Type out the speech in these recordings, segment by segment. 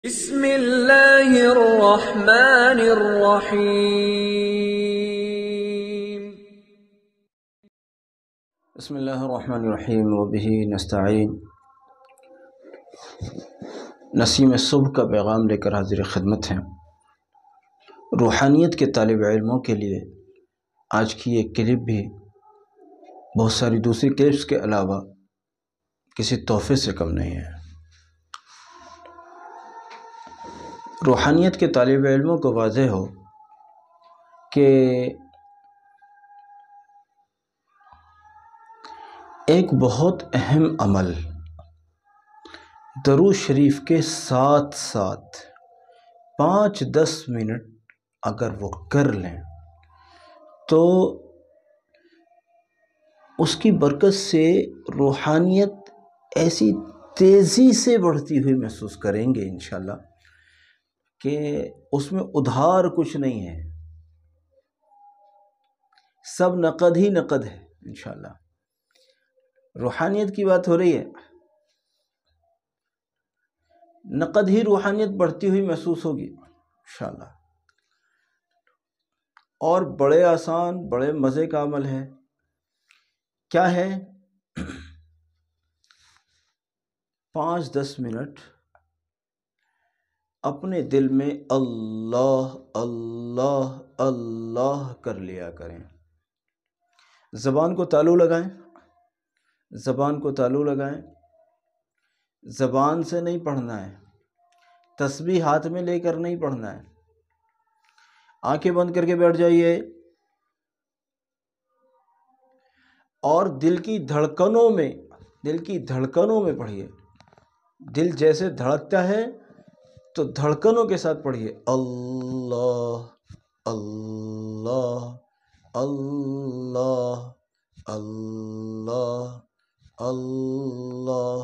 بسم اللہ الرحمن الرحیم۔ بسم اللہ الرحمن الرحیم وبہ نستعین۔ نسیم صبح کا پیغام لے کر حاضر خدمت ہیں۔ روحانیت کے طالب علموں کے لیے آج کی یہ کلپ بھی بہت ساری دوسری کلپس کے علاوہ کسی تحفے سے کم نہیں ہے۔ روحانیت کے طالب علموں کو واضح ہو کہ ایک بہت اہم عمل درود شریف کے ساتھ ساتھ 5-10 منٹ اگر وہ کر لیں تو اس کی برکت سے روحانیت ایسی تیزی سے بڑھتی ہوئی محسوس کریں گے انشاءاللہ کہ اس میں ادھار کچھ نہیں ہے، سب نقد ہی نقد ہے انشاءاللہ۔ روحانیت کی بات ہو رہی ہے، نقد ہی روحانیت بڑھتی ہوئی محسوس ہوگی انشاءاللہ۔ اور بڑے آسان بڑے مزے کا عمل ہے۔ کیا ہے؟ 5-10 منٹ اپنے دل میں اللہ اللہ اللہ کر لیا کریں۔ زبان کو تالو لگائیں، زبان کو تالو لگائیں۔ زبان سے نہیں پڑھنا ہے، تسبیح ہاتھ میں لے کر نہیں پڑھنا ہے۔ آنکھیں بند کر کے بیٹھ جائیے اور دل کی دھڑکنوں میں پڑھیے۔ دل جیسے دھڑکتا ہے تو دھڑکنوں کے ساتھ پڑھیے، اللہ اللہ اللہ اللہ اللہ۔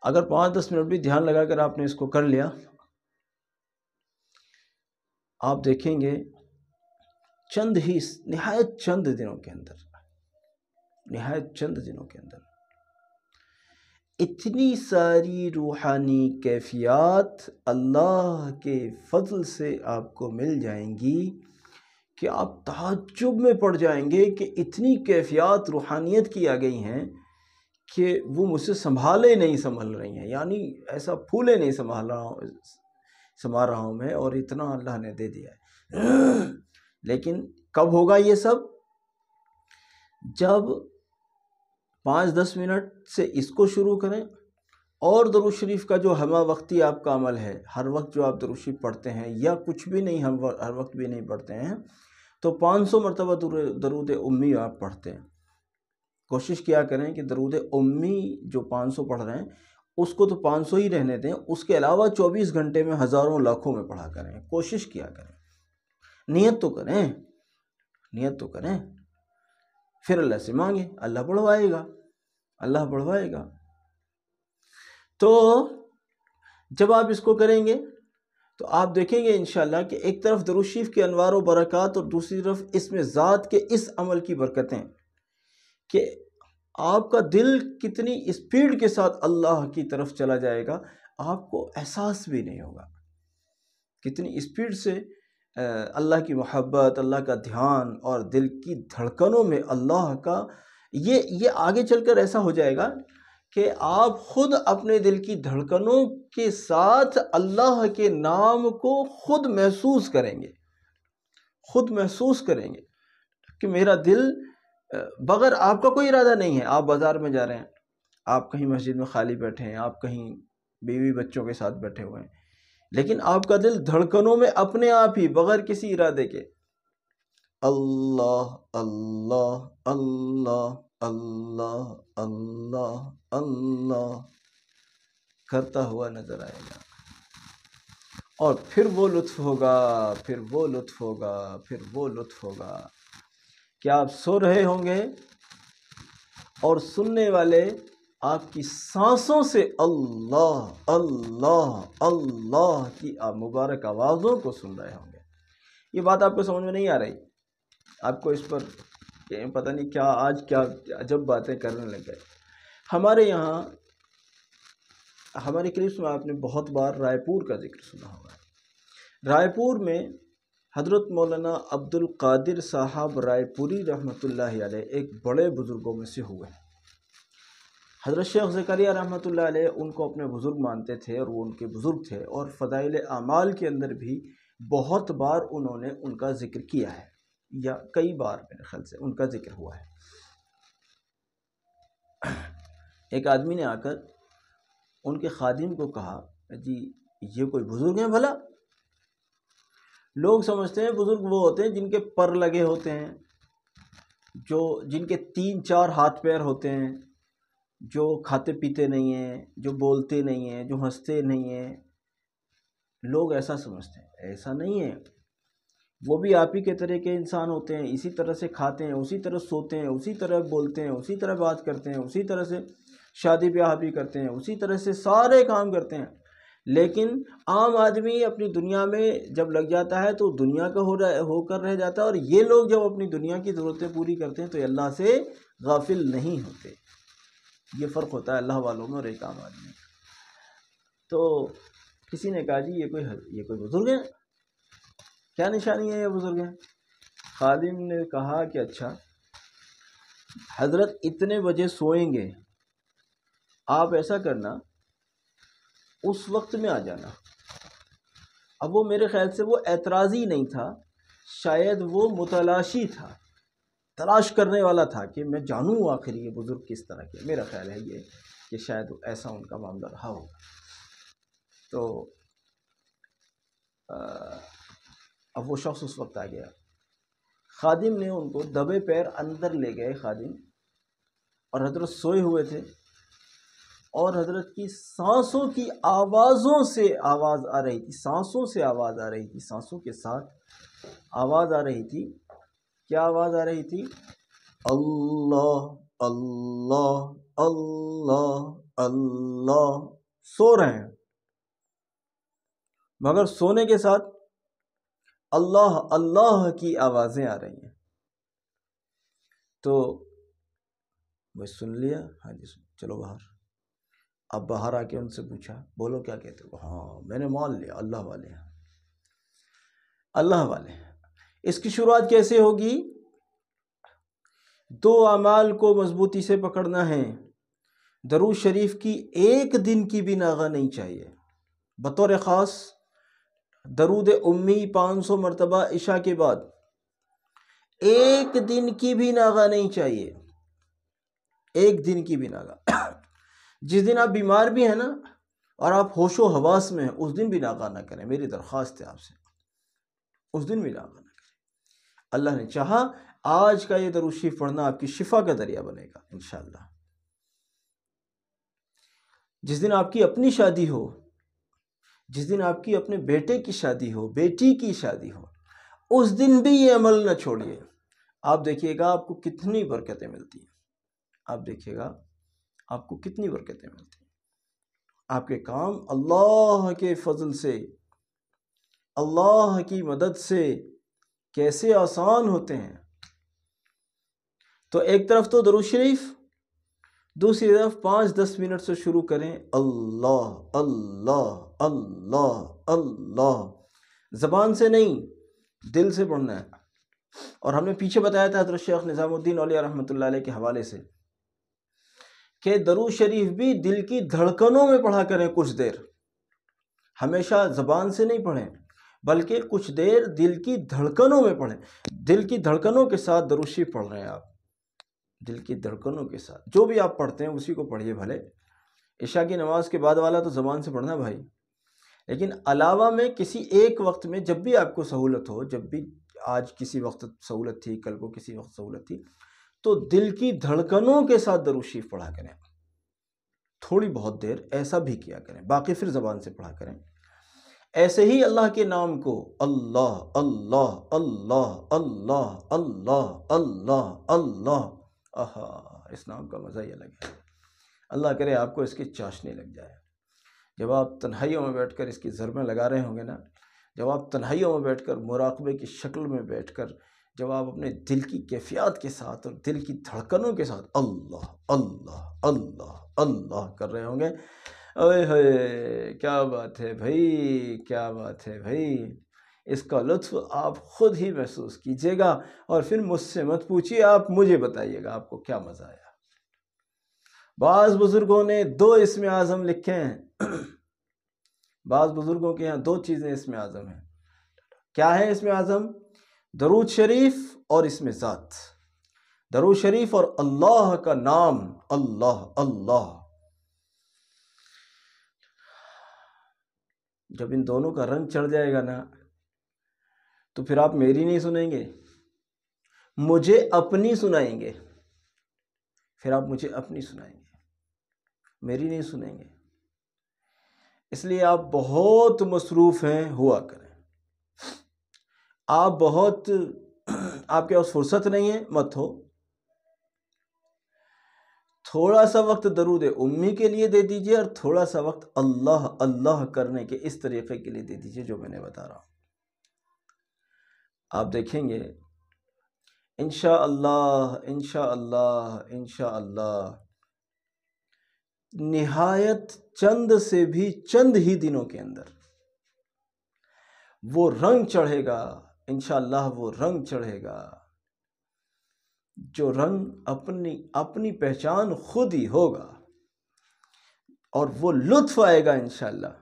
اگر 5-10 منٹ بھی دھیان لگا کر آپ نے اس کو کر لیا، آپ دیکھیں گے نہایت چند دنوں کے اندر اتنی ساری روحانی کیفیات اللہ کے فضل سے آپ کو مل جائیں گی کہ آپ تعجب میں پڑ جائیں گے کہ اتنی کیفیات روحانیت کی آ گئی ہیں کہ وہ مجھ سے سنبھال رہی ہیں، یعنی ایسا پھولے نہیں سما رہا ہوں میں، اور اتنا اللہ نے دے دیا ہے۔ لیکن کب ہوگا یہ سب؟ جب 5-10 منٹ سے اس کو شروع کریں، اور درود شریف کا جو ہمہ وقتی آپ کا عمل ہے، ہر وقت جو آپ درود شریف پڑھتے ہیں یا کچھ بھی نہیں ہر وقت بھی نہیں پڑھتے ہیں تو 500 مرتبہ درود امی آپ پڑھتے ہیں۔ کوشش کیا کریں کہ درود امی جو 500 پڑھ رہے ہیں اس کو تو 500 ہی رہنے دیں، اس کے علاوہ 24 گھنٹے میں ہزاروں لاکھوں میں پڑھا کریں۔ کوشش کیا کریں، نیت تو کریں، پھر اللہ سے مانگیں، اللہ بڑھوائے گا۔ تو جب آپ اس کو کریں گے تو آپ دیکھیں گے انشاءاللہ کہ ایک طرف درود شریف کے انوار و برکات اور دوسری طرف اس میں ذات کے اس عمل کی برکتیں کہ آپ کا دل کتنی اسپیڈ کے ساتھ اللہ کی طرف چلا جائے گا، آپ کو احساس بھی نہیں ہوگا کتنی اسپیڈ سے اللہ کی محبت، اللہ کا دھیان اور دل کی دھڑکنوں میں اللہ کا یہ آگے چل کر ایسا ہو جائے گا کہ آپ خود اپنے دل کی دھڑکنوں کے ساتھ اللہ کے نام کو خود محسوس کریں گے کہ میرا دل بغیر آپ کا کوئی ارادہ نہیں ہے۔ آپ بازار میں جا رہے ہیں، آپ کہیں مسجد میں خالی بیٹھے ہیں، آپ کہیں بیوی بچوں کے ساتھ بیٹھے ہوئے ہیں، لیکن آپ کا دل دھڑکنوں میں اپنے آپ ہی بغیر کسی ارادے کے اللہ اللہ اللہ اللہ اللہ اللہ کرتا ہوا نظر آئے گا۔ اور پھر وہ لطف ہوگا کہ آپ سو رہے ہوں گے اور سننے والے آپ کی سانسوں سے اللہ اللہ اللہ کی مبارک آوازوں کو سن رہے ہوں گے۔ یہ بات آپ کو سمجھ میں نہیں آ رہی؟ آپ کو اس پر پتہ نہیں آج کیا عجب باتیں کرنے لگ گئے۔ ہمارے یہاں ہمارے کلپس میں آپ نے بہت بار رائے پور کا ذکر سنا ہوگا۔ رائے پور میں حضرت مولانا عبد القادر صاحب رائے پوری رحمۃ اللہ علیہ ایک بڑے بزرگوں میں سے ہوئے۔ حضرت شیخ زکریا رحمۃ اللہ علیہ ان کو اپنے بزرگ مانتے تھے اور وہ ان کے بزرگ تھے، اور فضائل اعمال کے اندر بھی بہت بار انہوں نے ان کا ذکر کیا ہے، یا کئی بار میرے خیال سے ان کا ذکر ہوا ہے۔ ایک آدمی نے آ کر ان کے خادم کو کہا، جی یہ کوئی بزرگ ہیں بھلا؟ لوگ سمجھتے ہیں بزرگ وہ ہوتے ہیں جن کے پر لگے ہوتے ہیں، جن کے 3-4 ہاتھ پیر ہوتے ہیں، جو کھاتے پیتے نہیں ہیں، جو بولتے نہیں ہیں، جو ہنستے نہیں ہیں۔ لوگ ایسا سمجھتے ہیں، ایسا نہیں ہے۔ وہ بھی آپ ہی کے طرح کے انسان ہوتے ہیں، اسی طرح سے کھاتے ہیں، اسی طرح سوتے ہیں، اسی طرح بولتے ہیں، اسی طرح بات کرتے ہیں، اسی طرح سے شادی بیاہ بھی کرتے ہیں، اسی طرح سے سارے کام کرتے ہیں۔ لیکن عام آدمی اپنی دنیا میں جب لگ جاتا ہے تو دنیا کا ہو کر رہ جاتا ہے، اور یہ لوگ جب اپنی دنیا کی ضرورتیں پوری کرتے ہیں تو اللہ سے غافل نہیں ہوتے۔ یہ فرق ہوتا ہے اللہ والوں میں اور ایک عام آدمی میں۔ تو کسی نے کہا، جی یہ کوئی بزرگ ہیں؟ کیا نشانی ہے یہ بزرگ ہیں؟ خادم نے کہا کہ اچھا حضرت اتنے بجے سوئیں گے، آپ ایسا کرنا اس وقت میں آ جانا۔ اب وہ میرے خیال سے وہ اعتراضی نہیں تھا، شاید وہ متلاشی تھا، تلاش کرنے والا تھا کہ میں جانوں آخر یہ بزرگ کس طرح کے۔ میرا خیال ہے یہ کہ شاید ایسا ان کا معاملہ رہا ہوگا۔ تو اب وہ شخص اس وقت آ گیا، خادم نے ان کو دبے پیر اندر لے گئے خادم، اور حضرت سوئے ہوئے تھے، اور حضرت کی سانسوں کی آوازوں سے آواز آ رہی تھی، سانسوں سے آواز آ رہی تھی، سانسوں کے ساتھ آواز آ رہی تھی۔ کیا آواز آ رہی تھی؟ اللہ اللہ اللہ اللہ۔ سو رہے ہیں، مگر سونے کے ساتھ اللہ اللہ کی آوازیں آ رہی ہیں۔ تو میں سن لیا، ہاں جی چلو باہر۔ اب باہر آ کے ان سے پوچھا، بولو کیا کہتے ہو؟ ہاں میں نے مان لیا اللہ والے ہیں، اللہ والے ہیں۔ اس کی شروعات کیسے ہوگی؟ 2 اعمال کو مضبوطی سے پکڑنا ہے۔ درود شریف کی 1 دن کی بھی ناغہ نہیں چاہیے۔ بطور خاص درود امی 500 مرتبہ عشاء کے بعد 1 دن کی بھی ناغہ نہیں چاہیے، 1 دن کی بھی ناغہ۔ جس دن آپ بیمار بھی ہیں نا اور آپ ہوش و حواس میں ہیں، اس دن بھی ناغہ نہ کریں، میری درخواست ہے آپ سے، اس دن بھی ناغہ نہ کریں۔ اللہ نے چاہا آج کا یہ درود شریف پڑھنا آپ کی شفا کا ذریعہ بنے گا انشاءاللہ۔ جس دن آپ کی اپنی شادی ہو، جس دن آپ کی اپنے بیٹے کی شادی ہو، بیٹی کی شادی ہو، اس دن بھی یہ عمل نہ چھوڑیے۔ آپ دیکھیے گا آپ کو کتنی برکتیں ملتی ہیں، آپ دیکھیے گا آپ کو کتنی برکتیں ملتی ہیں۔ آپ کے کام اللہ کے فضل سے، اللہ کی مدد سے کیسے آسان ہوتے ہیں۔ تو ایک طرف تو درود شریف، دوسری طرف 5-10 منٹ سے شروع کریں، اللہ اللہ اللہ اللہ، زبان سے نہیں دل سے پڑھنا ہے۔ اور ہم نے پیچھے بتایا تھا حضرت شیخ نظام الدین اولیاء رحمۃ اللہ علیہ کے حوالے سے کہ درود شریف بھی دل کی دھڑکنوں میں پڑھا کریں کچھ دیر، ہمیشہ زبان سے نہیں پڑھیں بلکہ کچھ دیر دل کی دھڑکنوں میں پڑھیں۔ دل کی دھڑکنوں کے ساتھ درود شریف پڑھ رہے ہیں آپ، دل کی دھڑکنوں کے ساتھ جو بھی آپ پڑھتے ہیں اسی کو پڑھیے بھلے۔ عشاء کی نماز کے بعد والا تو زبان سے پڑھنا بھائی، لیکن علاوہ میں کسی ایک وقت میں جب بھی آپ کو سہولت ہو، جب بھی آج کسی وقت سہولت تھی، کل کو کسی وقت سہولت تھی، تو دل کی دھڑکنوں کے ساتھ درود شریف پڑھا کریں، تھوڑی بہت دیر ایسا بھی کیا کریں، باقی پھر زبان سے پڑھا کریں۔ ایسے ہی اللہ کے نام کو اللہ اللہ اللہ اللہ اللہ اللہ اللہ، آہا اس نام کا مزہ ہی الگ ہے۔ اللہ کرے آپ کو اس کی چاشنی لگ جائے۔ جب آپ تنہائیوں میں بیٹھ کر اس کی ضربیں لگا رہے ہوں گے نا، جب آپ تنہائیوں میں بیٹھ کر مراقبے کی شکل میں بیٹھ کر جب آپ اپنے دل کی کیفیات کے ساتھ اور دل کی دھڑکنوں کے ساتھ اللہ اللہ اللہ اللہ کر رہے ہوں گے، اوئے ہوئے، کیا بات ہے بھائی، کیا بات ہے بھائی، اس کا لطف آپ خود ہی محسوس کیجیے گا، اور پھر مجھ سے مت پوچھیے، آپ مجھے بتائیے گا آپ کو کیا مزہ آیا۔ بعض بزرگوں نے 2 اسم اعظم لکھے ہیں، بعض بزرگوں کے یہاں 2 چیزیں اسم اعظم ہیں۔ کیا ہے اسم اعظم؟ درود شریف اور اسم ذات۔ درود شریف اور اللہ کا نام، اللہ اللہ۔ جب ان دونوں کا رنگ چڑھ جائے گا نا، تو پھر آپ میری نہیں سنیں گے، مجھے اپنی سنائیں گے، پھر آپ مجھے اپنی سنائیں گے، میری نہیں سنیں گے۔ اس لیے آپ بہت مصروف ہیں ہوا کریں، آپ کے پاس فرصت نہیں ہے، مت ہو، تھوڑا سا وقت درود امی کے لیے دے دیجئے، اور تھوڑا سا وقت اللہ اللہ کرنے کے اس طریقے کے لیے دے دیجئے جو میں نے بتا رہا ہوں۔ آپ دیکھیں گے انشاءاللہ انشاءاللہ انشاءاللہ نہایت چند سے بھی چند ہی دنوں کے اندر وہ رنگ چڑھے گا، انشاءاللہ وہ رنگ چڑھے گا، جو رنگ اپنی پہچان خود ہی ہوگا، اور وہ لطف آئے گا انشاءاللہ،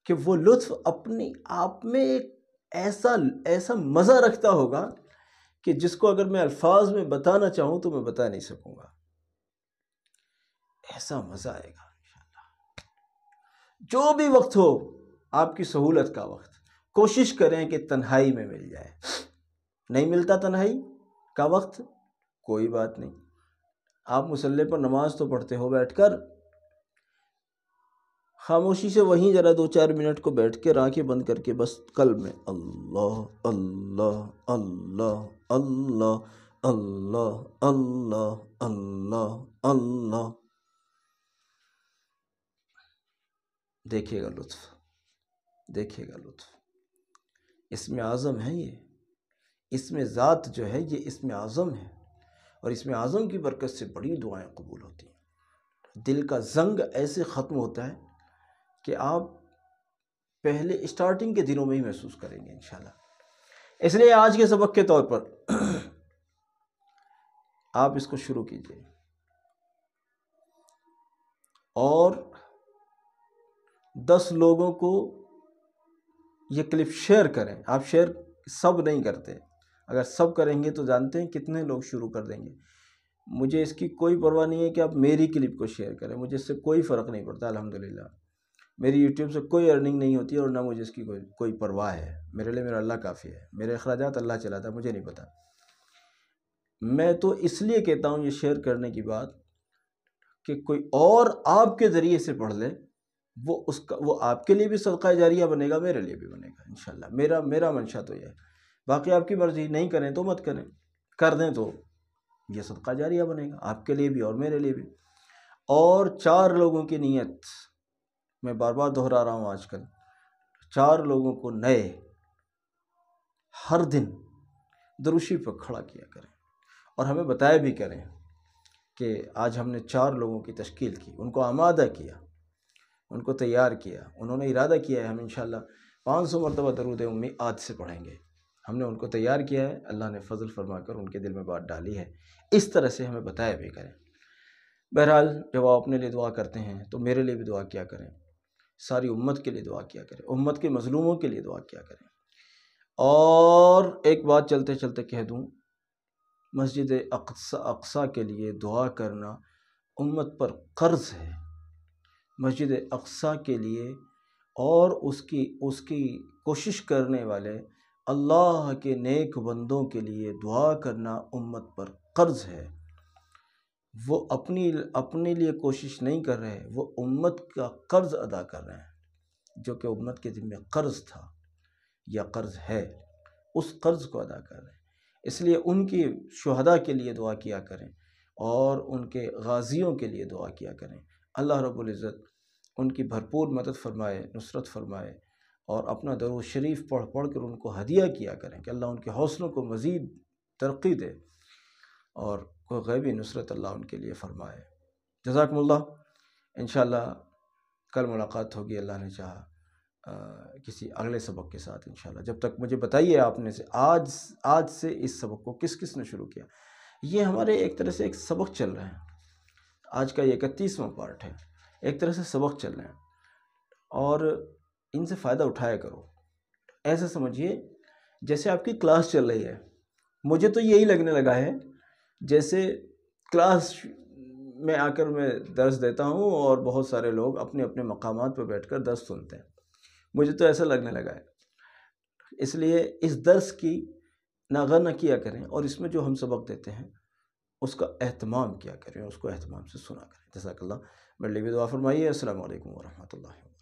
کہ وہ لطف اپنی آپ میں ایک ایسا مزہ رکھتا ہوگا کہ جس کو اگر میں الفاظ میں بتانا چاہوں تو میں بتا نہیں سکوں گا، ایسا مزہ آئے گا انشاءاللہ۔ جو بھی وقت ہو آپ کی سہولت کا وقت، کوشش کریں کہ تنہائی میں مل جائے۔ نہیں ملتا تنہائی کا وقت، کوئی بات نہیں، آپ مصلی پر نماز تو پڑھتے ہو بیٹھ کر، خاموشی سے وہیں ذرا 2-4 منٹ کو بیٹھ کے آنکھیں بند کر کے بس قلب میں اللہ اللہ اللہ اللہ اللہ اللہ اللہ اللہ، دیکھیے گا لطف، دیکھیے گا لطف۔ اسم اعظم ہے یہ، اسم ذات جو ہے یہ اسم اعظم ہے، اور اسم اعظم کی برکت سے بڑی دعائیں قبول ہوتی ہیں۔ دل کا زنگ ایسے ختم ہوتا ہے کہ آپ پہلے اسٹارٹنگ کے دنوں میں ہی محسوس کریں گے انشاءاللہ۔ اس لیے آج کے سبق کے طور پر آپ اس کو شروع کیجئے، اور 10 لوگوں کو یہ کلپ شیئر کریں۔ آپ شیئر سب نہیں کرتے، اگر سب کریں گے تو جانتے ہیں کتنے لوگ شروع کر دیں گے۔ مجھے اس کی کوئی پرواہ نہیں ہے کہ آپ میری کلپ کو شیئر کریں، مجھے اس سے کوئی فرق نہیں پڑتا الحمدللہ۔ میری یوٹیوب سے کوئی ارننگ نہیں ہوتی ہے، اور نہ مجھے اس کی کوئی پرواہ ہے، میرے لیے میرا اللہ کافی ہے، میرے اخراجات اللہ چلاتا ہے، مجھے نہیں پتا۔ میں تو اس لیے کہتا ہوں یہ شیئر کرنے کی بات کہ کوئی اور آپ کے ذریعے سے پڑھ لے، وہ آپ کے لیے بھی صدقہ جاریہ بنے گا، میرے لیے بھی بنے گا انشاءاللہ۔ میرا منشا تو یہ ہے، باقی آپ کی مرضی، نہیں کریں تو مت کریں، کر دیں تو یہ صدقہ جاریہ بنے گا آپ کے لیے بھی اور میرے لیے بھی۔ اور 4 لوگوں کی نیت میں بار بار دہرا رہا ہوں آج کل، 4 لوگوں کو نئے ہر دن درود شریف پر کھڑا کیا کریں، اور ہمیں بتایا بھی کریں کہ آج ہم نے 4 لوگوں کی تشکیل کی، ان کو آمادہ کیا، ان کو تیار کیا، انہوں نے ارادہ کیا ہے ہم انشاءاللہ 500 مرتبہ درود امی آج سے پڑھیں گے، ہم نے ان کو تیار کیا ہے، اللہ نے فضل فرما کر ان کے دل میں بات ڈالی ہے، اس طرح سے ہمیں بتایا بھی کریں۔ بہرحال جب آپ اپنے لیے دعا کرتے ہیں تو میرے لیے بھی دعا کیا کریں، ساری امت کے لیے دعا کیا کریں، امت کے مظلوموں کے لیے دعا کیا کریں۔ اور ایک بات چلتے چلتے کہہ دوں، مسجد اقصیٰ کے لیے دعا کرنا امت پر قرض ہے۔ مسجد اقصیٰ کے لیے اور اس کی کوشش کرنے والے اللہ کے نیک بندوں کے لیے دعا کرنا امت پر قرض ہے۔ وہ اپنے لیے کوشش نہیں کر رہے، وہ امت کا قرض ادا کر رہے ہیں، جو کہ امت کے ذمہ قرض تھا یا قرض ہے، اس قرض کو ادا کر رہے ہیں۔ اس لیے ان کی شہداء کے لیے دعا کیا کریں، اور ان کے غازیوں کے لیے دعا کیا کریں۔ اللہ رب العزت ان کی بھرپور مدد فرمائے، نصرت فرمائے، اور اپنا درود شریف پڑھ کر ان کو ہدیہ کیا کریں کہ اللہ ان کے حوصلوں کو مزید ترقی دے، اور کوئی غیبی نصرت اللہ ان کے لیے فرمائے۔ جزاکم اللہ۔ انشاءاللہ کل ملاقات ہوگی اللہ نے چاہا کسی اگلے سبق کے ساتھ انشاءاللہ. جب تک مجھے بتائیے آپ نے سے آج سے اس سبق کو کس کس نے شروع کیا. یہ ہمارے ایک طرح سے ایک سبق چل رہا ہے. آج کا یہ 31واں پارٹ ہے. ایک طرح سے سبق چل رہے ہیں اور ان سے فائدہ اٹھایا کرو. ایسا سمجھیے جیسے آپ کی کلاس چل رہی ہے. مجھے تو یہی لگنے لگا ہے جیسے کلاس میں آ کر میں درس دیتا ہوں اور بہت سارے لوگ اپنے اپنے مقامات پہ بیٹھ کر درس سنتے ہیں. مجھے تو ایسا لگنے لگا ہے. اس لیے اس درس کی ناغہ نہ کیا کریں اور اس میں جو ہم سبق دیتے ہیں اس کا اہتمام کیا کریں، اس کو اہتمام سے سنا کریں. جزاک اللہ. میرے لیے بھی دعا فرمائیے. السلام علیکم ورحمۃ اللہ.